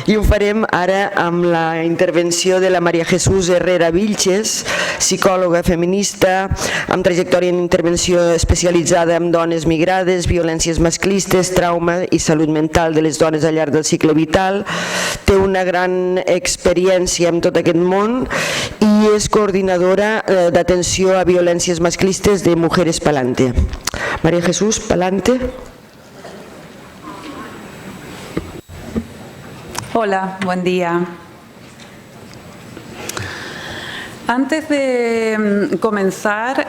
I ho farem ara amb la intervenció de la Maria Jesús Herrera Vilches, psicòloga feminista, amb trajectòria en intervenció especialitzada en dones migrades, violències masclistes, trauma i salut mental de les dones al llarg del cicle vital. Té una gran experiència en tot aquest món i és coordinadora d'atenció a violències masclistes de Mujeres Palante. María Jesús, Palante. Hola, buen día. Antes de comenzar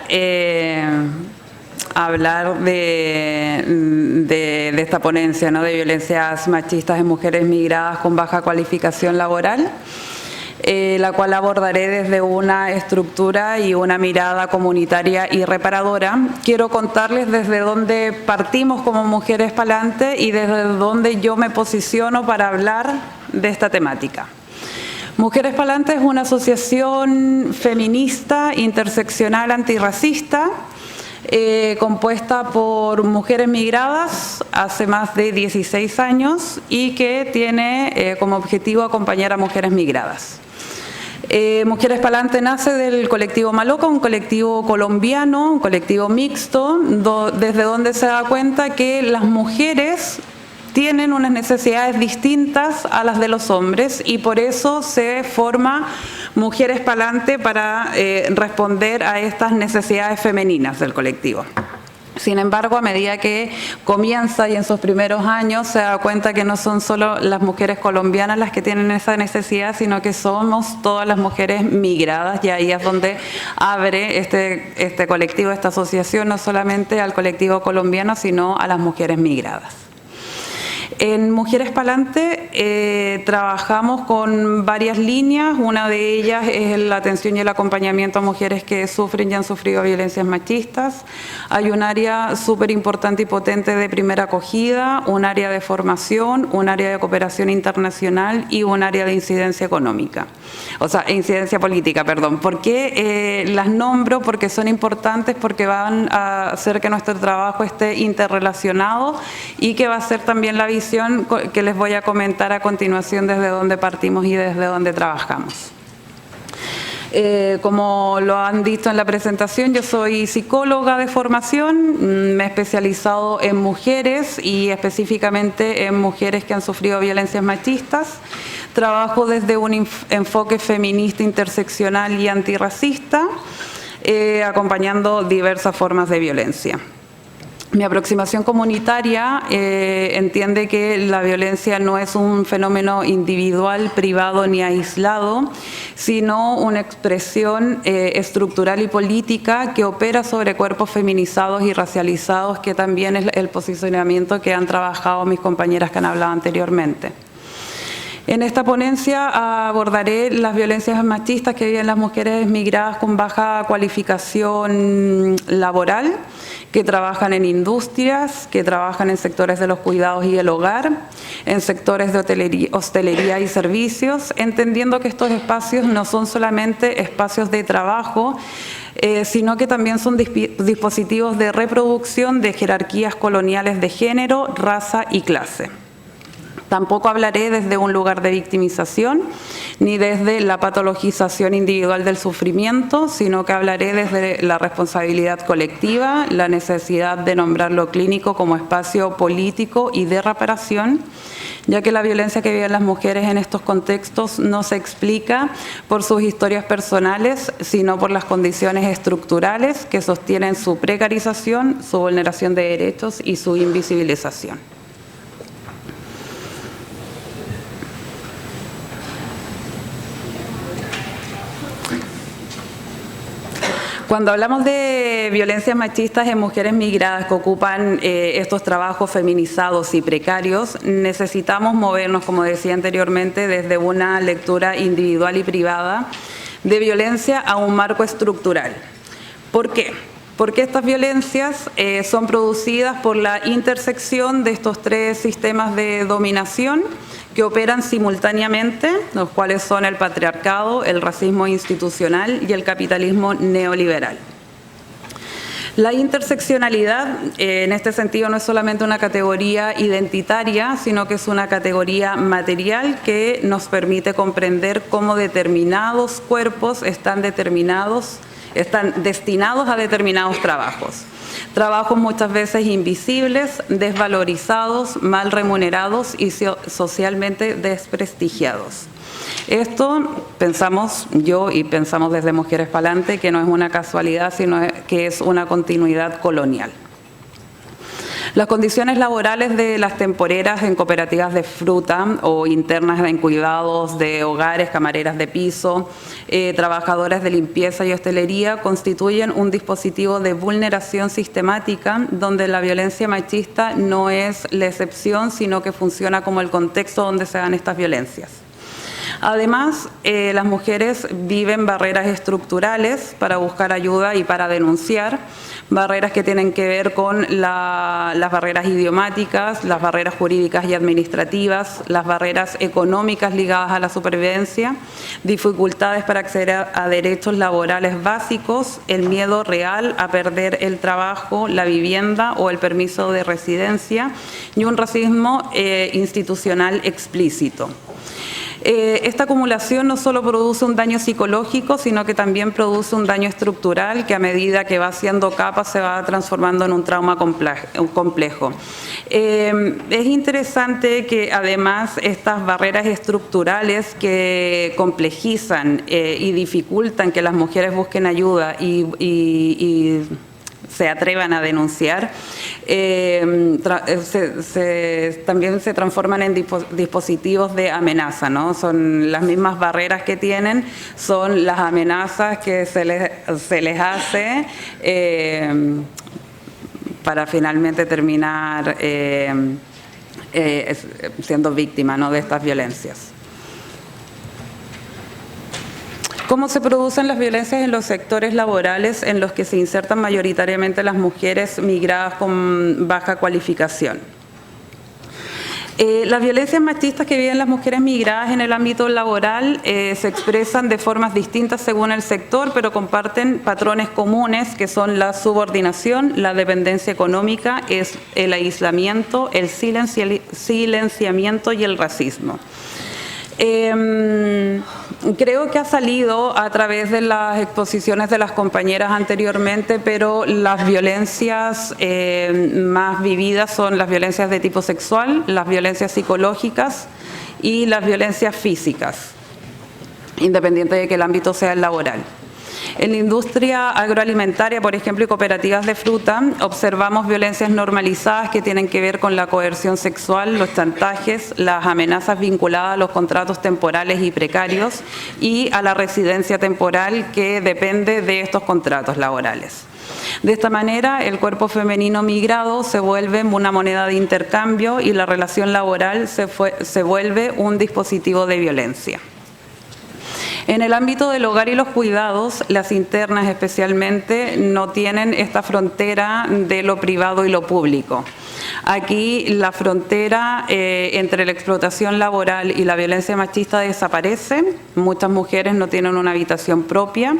a hablar de esta ponencia, ¿no?, de violencias machistas en mujeres migradas con baja cualificación laboral, la cual abordaré desde una estructura y una mirada comunitaria y reparadora, quiero contarles desde dónde partimos como Mujeres Palante y desde dónde yo me posiciono para hablar de esta temática. Mujeres Palante es una asociación feminista, interseccional, antirracista, compuesta por mujeres migradas hace más de 16 años y que tiene como objetivo acompañar a mujeres migradas. Mujeres Palante nace del colectivo Maloca, un colectivo colombiano, un colectivo mixto, desde donde se da cuenta que las mujeres tienen unas necesidades distintas a las de los hombres y por eso se forma Mujeres Palante para responder a estas necesidades femeninas del colectivo. Sin embargo, a medida que comienza y en sus primeros años se da cuenta que no son solo las mujeres colombianas las que tienen esa necesidad, sino que somos todas las mujeres migradas, y ahí es donde abre este colectivo, esta asociación, no solamente al colectivo colombiano, sino a las mujeres migradas. En Mujeres Palante trabajamos con varias líneas, una de ellas es la atención y el acompañamiento a mujeres que sufren y han sufrido violencias machistas. Hay un área súper importante y potente de primera acogida, un área de formación, un área de cooperación internacional y un área de incidencia económica, incidencia política, perdón. ¿Por qué las nombro? Porque son importantes, porque van a hacer que nuestro trabajo esté interrelacionado y que va a ser también la visión que les voy a comentar a continuación desde donde partimos y desde donde trabajamos. Como lo han dicho en la presentación, yo soy psicóloga de formación, me he especializado en mujeres y específicamente en mujeres que han sufrido violencias machistas. Trabajo desde un enfoque feminista, interseccional y antirracista, acompañando diversas formas de violencia. Mi aproximación comunitaria entiende que la violencia no es un fenómeno individual, privado ni aislado, sino una expresión estructural y política que opera sobre cuerpos feminizados y racializados, que también es el posicionamiento que han trabajado mis compañeras que han hablado anteriormente. En esta ponencia abordaré las violencias machistas que viven las mujeres migradas con baja cualificación laboral, que trabajan en industrias, que trabajan en sectores de los cuidados y el hogar, en sectores de hostelería y servicios, entendiendo que estos espacios no son solamente espacios de trabajo, sino que también son dispositivos de reproducción de jerarquías coloniales de género, raza y clase. Tampoco hablaré desde un lugar de victimización ni desde la patologización individual del sufrimiento, sino que hablaré desde la responsabilidad colectiva, la necesidad de nombrar lo clínico como espacio político y de reparación, ya que la violencia que viven las mujeres en estos contextos no se explica por sus historias personales, sino por las condiciones estructurales que sostienen su precarización, su vulneración de derechos y su invisibilización. Cuando hablamos de violencias machistas en mujeres migradas que ocupan estos trabajos feminizados y precarios, necesitamos movernos, como decía anteriormente, desde una lectura individual y privada de violencia a un marco estructural. ¿Por qué? Porque estas violencias son producidas por la intersección de estos tres sistemas de dominación que operan simultáneamente, los cuales son el patriarcado, el racismo institucional y el capitalismo neoliberal. La interseccionalidad, en este sentido, no es solamente una categoría identitaria, sino que es una categoría material que nos permite comprender cómo determinados cuerpos están destinados a determinados trabajos. Trabajos muchas veces invisibles, desvalorizados, mal remunerados y socialmente desprestigiados. Esto pensamos yo y pensamos desde Mujeres Pa'lante que no es una casualidad, sino que es una continuidad colonial. Las condiciones laborales de las temporeras en cooperativas de fruta o internas en cuidados de hogares, camareras de piso, trabajadoras de limpieza y hostelería constituyen un dispositivo de vulneración sistemática donde la violencia machista no es la excepción, sino que funciona como el contexto donde se dan estas violencias. Además, las mujeres viven barreras estructurales para buscar ayuda y para denunciar, barreras que tienen que ver con las barreras idiomáticas, las barreras jurídicas y administrativas, las barreras económicas ligadas a la supervivencia, dificultades para acceder a derechos laborales básicos, el miedo real a perder el trabajo, la vivienda o el permiso de residencia y un racismo institucional explícito. Esta acumulación no solo produce un daño psicológico, sino que también produce un daño estructural que a medida que va haciendo capas se va transformando en un trauma complejo. Es interesante que además estas barreras estructurales que complejizan y dificultan que las mujeres busquen ayuda y se atrevan a denunciar, también se transforman en dispositivos de amenaza, ¿no? Son las mismas barreras que tienen, son las amenazas que se les hace para finalmente terminar siendo víctima, ¿no?, de estas violencias. ¿Cómo se producen las violencias en los sectores laborales en los que se insertan mayoritariamente las mujeres migradas con baja cualificación? Las violencias machistas que viven las mujeres migradas en el ámbito laboral se expresan de formas distintas según el sector, pero comparten patrones comunes que son la subordinación, la dependencia económica, el aislamiento, el silenciamiento y el racismo. Creo que ha salido a través de las exposiciones de las compañeras anteriormente, pero las violencias más vividas son las violencias de tipo sexual, las violencias psicológicas y las violencias físicas, independiente de que el ámbito sea el laboral. En la industria agroalimentaria, por ejemplo, y cooperativas de fruta, observamos violencias normalizadas que tienen que ver con la coerción sexual, los chantajes, las amenazas vinculadas a los contratos temporales y precarios y a la residencia temporal que depende de estos contratos laborales. De esta manera, el cuerpo femenino migrado se vuelve una moneda de intercambio y la relación laboral se vuelve un dispositivo de violencia. En el ámbito del hogar y los cuidados, las internas especialmente no tienen esta frontera de lo privado y lo público. Aquí la frontera entre la explotación laboral y la violencia machista desaparece. Muchas mujeres no tienen una habitación propia,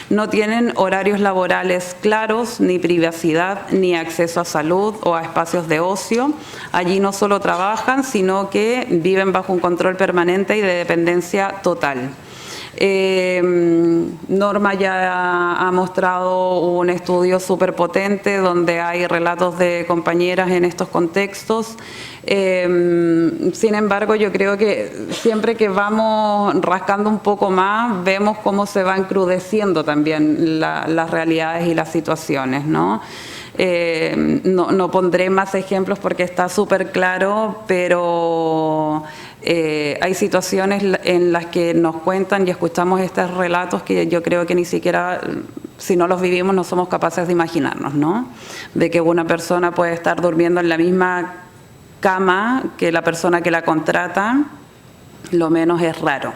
no tienen horarios laborales claros, ni privacidad, ni acceso a salud o a espacios de ocio. Allí no solo trabajan, sino que viven bajo un control permanente y de dependencia total. Norma ya ha mostrado un estudio súper potente donde hay relatos de compañeras en estos contextos. Sin embargo, yo creo que siempre que vamos rascando un poco más, vemos cómo se van encrudeciendo también las realidades y las situaciones, ¿no? No pondré más ejemplos porque está súper claro, pero hay situaciones en las que nos cuentan y escuchamos estos relatos que yo creo que ni siquiera, si no los vivimos, no somos capaces de imaginarnos, ¿no? De que una persona puede estar durmiendo en la misma cama que la persona que la contrata, lo menos es raro.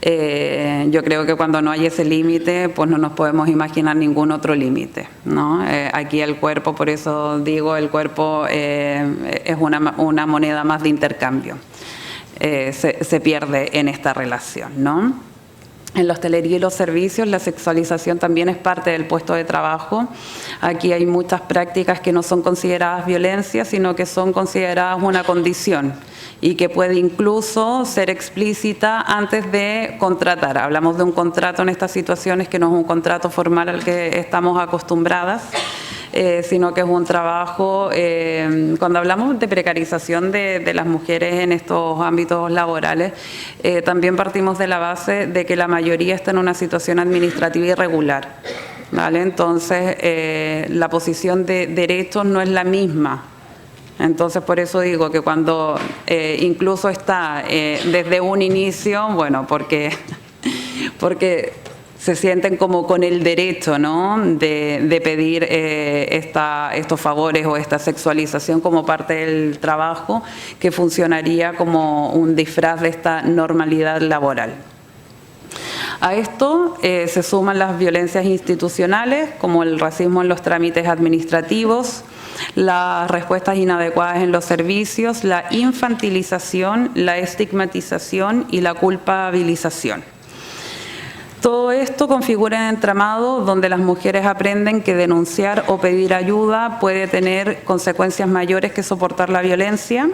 Yo creo que cuando no hay ese límite, pues no nos podemos imaginar ningún otro límite, ¿no? Aquí el cuerpo, por eso digo, el cuerpo es una moneda más de intercambio. Se pierde en esta relación, ¿no? En la hostelería y los servicios, la sexualización también es parte del puesto de trabajo. Aquí hay muchas prácticas que no son consideradas violencia, sino que son consideradas una condición y que puede incluso ser explícita antes de contratar. Hablamos de un contrato en estas situaciones que no es un contrato formal al que estamos acostumbradas, sino que es un trabajo, cuando hablamos de precarización de las mujeres en estos ámbitos laborales, también partimos de la base de que la mayoría está en una situación administrativa irregular, ¿vale? Entonces, la posición de derechos no es la misma. Entonces, por eso digo que cuando incluso está desde un inicio, bueno, porque se sienten como con el derecho, ¿no?, de pedir estos favores o esta sexualización como parte del trabajo, que funcionaría como un disfraz de esta normalidad laboral. A esto se suman las violencias institucionales, como el racismo en los trámites administrativos, las respuestas inadecuadas en los servicios, la infantilización, la estigmatización y la culpabilización. Todo esto configura un entramado donde las mujeres aprenden que denunciar o pedir ayuda puede tener consecuencias mayores que soportar la violencia,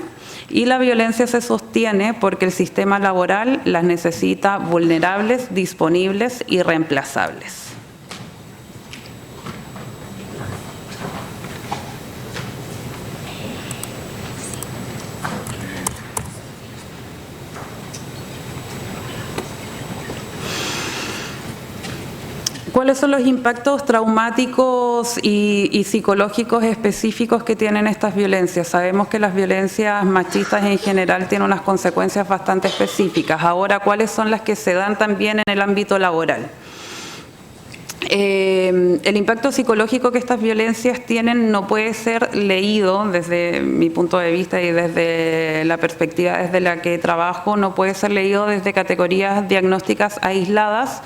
y la violencia se sostiene porque el sistema laboral las necesita vulnerables, disponibles y reemplazables. ¿Cuáles son los impactos traumáticos y psicológicos específicos que tienen estas violencias? Sabemos que las violencias machistas en general tienen unas consecuencias bastante específicas. Ahora, ¿cuáles son las que se dan también en el ámbito laboral? El impacto psicológico que estas violencias tienen no puede ser leído, desde mi punto de vista y desde la perspectiva desde la que trabajo, no puede ser leído desde categorías diagnósticas aisladas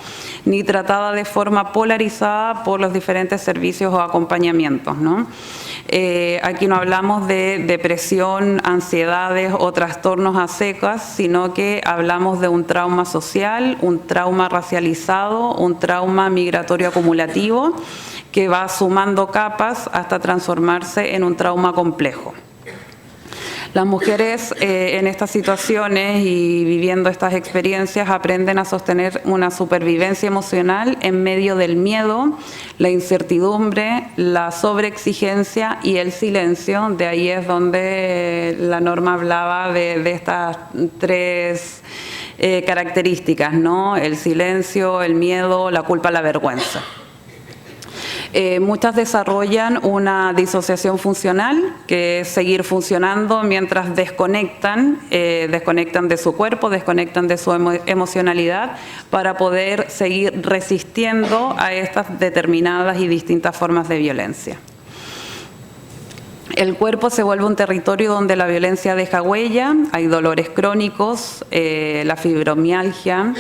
ni tratada de forma polarizada por los diferentes servicios o acompañamientos, ¿no? Aquí no hablamos de depresión, ansiedades o trastornos a secas, sino que hablamos de un trauma social, un trauma racializado, un trauma migratorio acumulativo que va sumando capas hasta transformarse en un trauma complejo. Las mujeres en estas situaciones y viviendo estas experiencias aprenden a sostener una supervivencia emocional en medio del miedo, la incertidumbre, la sobreexigencia y el silencio. De ahí es donde la norma hablaba de estas tres características, ¿no? El silencio, el miedo, la culpa, la vergüenza. Muchas desarrollan una disociación funcional, que es seguir funcionando mientras desconectan de su cuerpo, desconectan de su emocionalidad para poder seguir resistiendo a estas determinadas y distintas formas de violencia. El cuerpo se vuelve un territorio donde la violencia deja huella, hay dolores crónicos, la fibromialgia,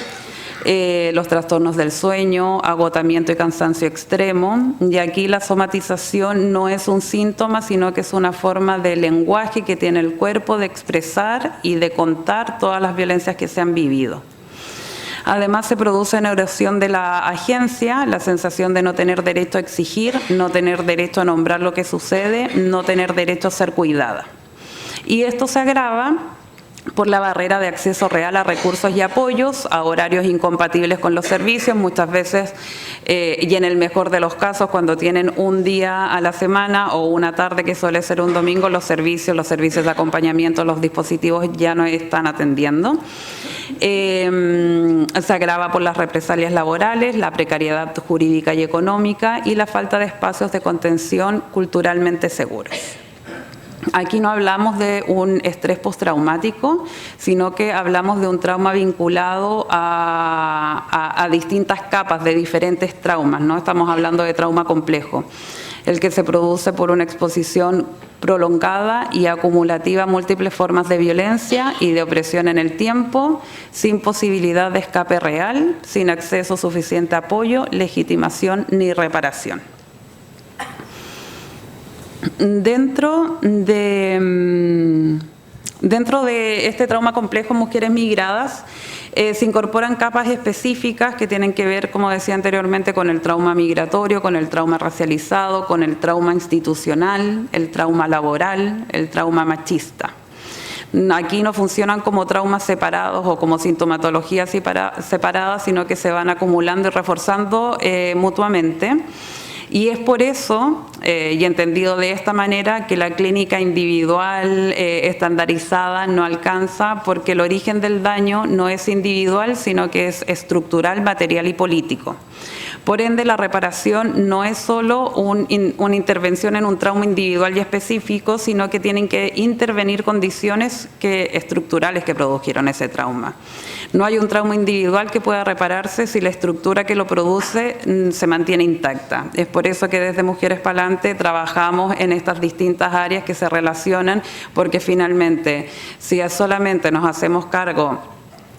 los trastornos del sueño, agotamiento y cansancio extremo, y aquí la somatización no es un síntoma, sino que es una forma de lenguaje que tiene el cuerpo de expresar y de contar todas las violencias que se han vivido. Además, se produce una erosión de la agencia, la sensación de no tener derecho a exigir, no tener derecho a nombrar lo que sucede, no tener derecho a ser cuidada. Y esto se agrava por la barrera de acceso real a recursos y apoyos, a horarios incompatibles con los servicios, muchas veces, y en el mejor de los casos, cuando tienen un día a la semana o una tarde que suele ser un domingo, los servicios de acompañamiento, los dispositivos ya no están atendiendo. Se agrava por las represalias laborales, la precariedad jurídica y económica y la falta de espacios de contención culturalmente seguros. Aquí no hablamos de un estrés postraumático, sino que hablamos de un trauma vinculado a distintas capas de diferentes traumas, ¿no? Estamos hablando de trauma complejo, el que se produce por una exposición prolongada y acumulativa a múltiples formas de violencia y de opresión en el tiempo, sin posibilidad de escape real, sin acceso a suficiente apoyo, legitimación ni reparación. Dentro de este trauma complejo, mujeres migradas Se incorporan capas específicas que tienen que ver, como decía anteriormente, con el trauma migratorio, con el trauma racializado, con el trauma institucional, el trauma laboral, el trauma machista. Aquí no funcionan como traumas separados o como sintomatologías separadas, sino que se van acumulando y reforzando mutuamente. Y es por eso, y entendido de esta manera, que la clínica individual estandarizada no alcanza, porque el origen del daño no es individual, sino que es estructural, material y político. Por ende, la reparación no es solo una intervención en un trauma individual y específico, sino que tienen que intervenir condiciones estructurales que produjeron ese trauma. No hay un trauma individual que pueda repararse si la estructura que lo produce se mantiene intacta. Es por eso que desde Mujeres Pa'lante trabajamos en estas distintas áreas que se relacionan, porque finalmente, si solamente nos hacemos cargo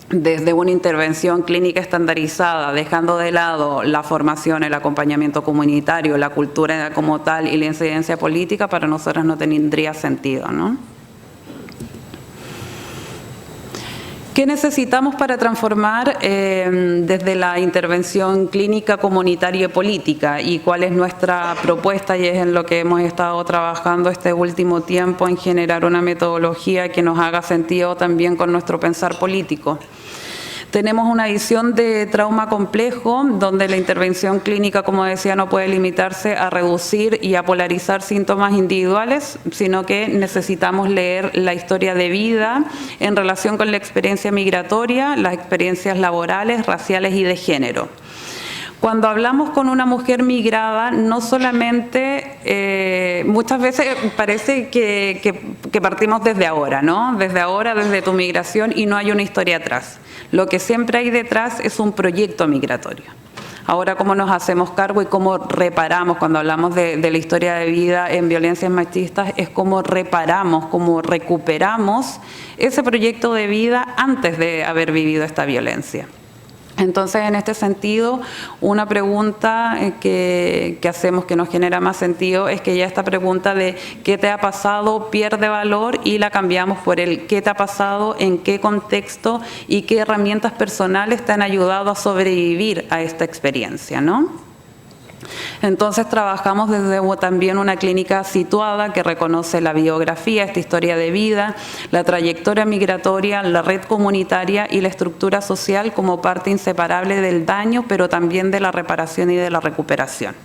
desde una intervención clínica estandarizada, dejando de lado la formación, el acompañamiento comunitario, la cultura como tal y la incidencia política, para nosotros no tendría sentido, ¿no? ¿Qué necesitamos para transformar desde la intervención clínica, comunitaria y política? ¿Y cuál es nuestra propuesta? Y es en lo que hemos estado trabajando este último tiempo, en generar una metodología que nos haga sentido también con nuestro pensar político. Tenemos una visión de trauma complejo, donde la intervención clínica, como decía, no puede limitarse a reducir y a polarizar síntomas individuales, sino que necesitamos leer la historia de vida en relación con la experiencia migratoria, las experiencias laborales, raciales y de género. Cuando hablamos con una mujer migrada, no solamente, muchas veces parece que partimos desde ahora, ¿no? Desde ahora, desde tu migración, y no hay una historia atrás. Lo que siempre hay detrás es un proyecto migratorio. Ahora, ¿cómo nos hacemos cargo y cómo reparamos? Cuando hablamos de la historia de vida en violencias machistas, es cómo reparamos, cómo recuperamos ese proyecto de vida antes de haber vivido esta violencia. Entonces, en este sentido, una pregunta que hacemos que nos genera más sentido es que ya esta pregunta de ¿qué te ha pasado? Pierde valor y la cambiamos por el ¿qué te ha pasado? ¿En qué contexto? Y qué herramientas personales te han ayudado a sobrevivir a esta experiencia, ¿no? Entonces trabajamos desde también una clínica situada que reconoce la biografía, esta historia de vida, la trayectoria migratoria, la red comunitaria y la estructura social como parte inseparable del daño, pero también de la reparación y de la recuperación.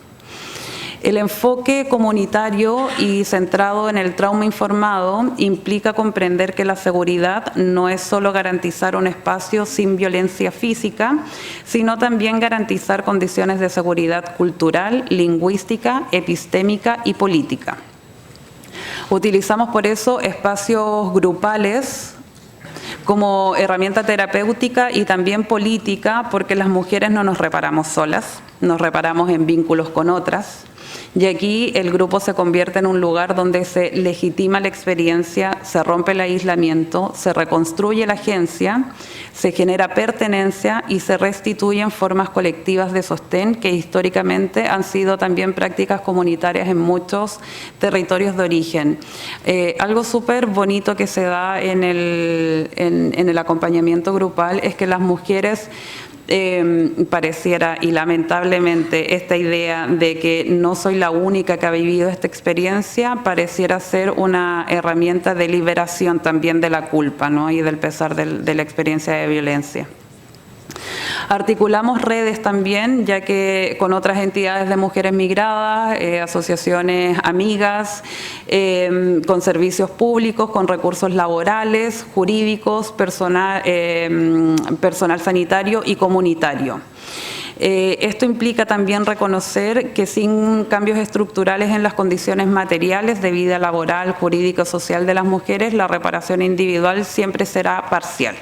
El enfoque comunitario y centrado en el trauma informado implica comprender que la seguridad no es solo garantizar un espacio sin violencia física, sino también garantizar condiciones de seguridad cultural, lingüística, epistémica y política. Utilizamos por eso espacios grupales como herramienta terapéutica y también política, porque las mujeres no nos reparamos solas, nos reparamos en vínculos con otras. Y aquí el grupo se convierte en un lugar donde se legitima la experiencia, se rompe el aislamiento, se reconstruye la agencia, se genera pertenencia y se restituyen formas colectivas de sostén que históricamente han sido también prácticas comunitarias en muchos territorios de origen. Algo súper bonito que se da en el acompañamiento grupal es que las mujeres pareciera, y lamentablemente esta idea de que no soy la única que ha vivido esta experiencia pareciera ser una herramienta de liberación también de la culpa, ¿no? Y del pesar de la experiencia de violencia. Articulamos redes también, ya que con otras entidades de mujeres migradas, asociaciones amigas, con servicios públicos, con recursos laborales, jurídicos, personal sanitario y comunitario. Esto implica también reconocer que sin cambios estructurales en las condiciones materiales de vida laboral, jurídica, social de las mujeres, la reparación individual siempre será parcial.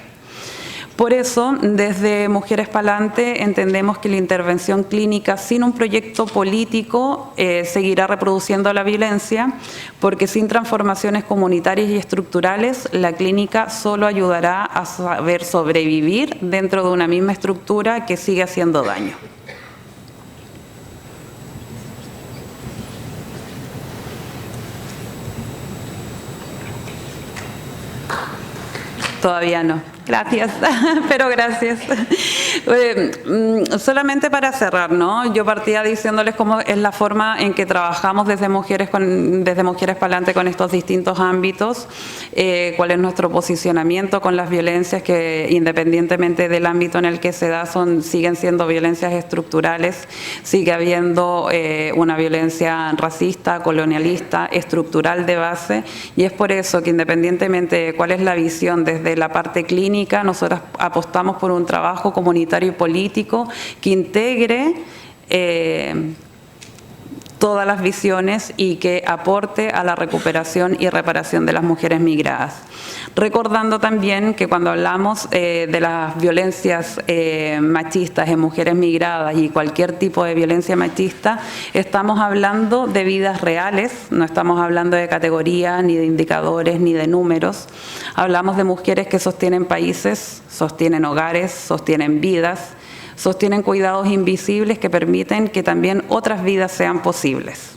Por eso, desde Mujeres Pa'lante entendemos que la intervención clínica sin un proyecto político seguirá reproduciendo la violencia, porque sin transformaciones comunitarias y estructurales, la clínica solo ayudará a saber sobrevivir dentro de una misma estructura que sigue haciendo daño. Todavía no. Gracias, pero gracias. Solamente para cerrar, ¿no? Yo partía diciéndoles cómo es la forma en que trabajamos desde Mujeres Pa'lante con estos distintos ámbitos, cuál es nuestro posicionamiento con las violencias que independientemente del ámbito en el que se da siguen siendo violencias estructurales, sigue habiendo una violencia racista, colonialista, estructural de base, y es por eso que independientemente de cuál es la visión desde la parte clínica, nosotros apostamos por un trabajo comunitario y político que integre todas las visiones y que aporte a la recuperación y reparación de las mujeres migradas. Recordando también que cuando hablamos de las violencias machistas en mujeres migradas y cualquier tipo de violencia machista, estamos hablando de vidas reales, no estamos hablando de categorías, ni de indicadores, ni de números. Hablamos de mujeres que sostienen países, sostienen hogares, sostienen vidas, sostienen cuidados invisibles que permiten que también otras vidas sean posibles.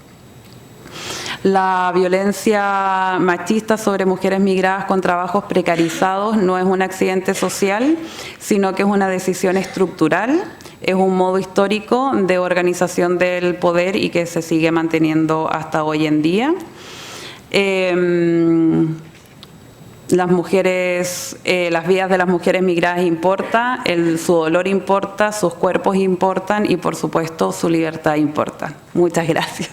La violencia machista sobre mujeres migradas con trabajos precarizados no es un accidente social, sino que es una decisión estructural, es un modo histórico de organización del poder y que se sigue manteniendo hasta hoy en día. Las vidas de las mujeres migradas importa, su dolor importa, sus cuerpos importan y por supuesto su libertad importa. Muchas gracias.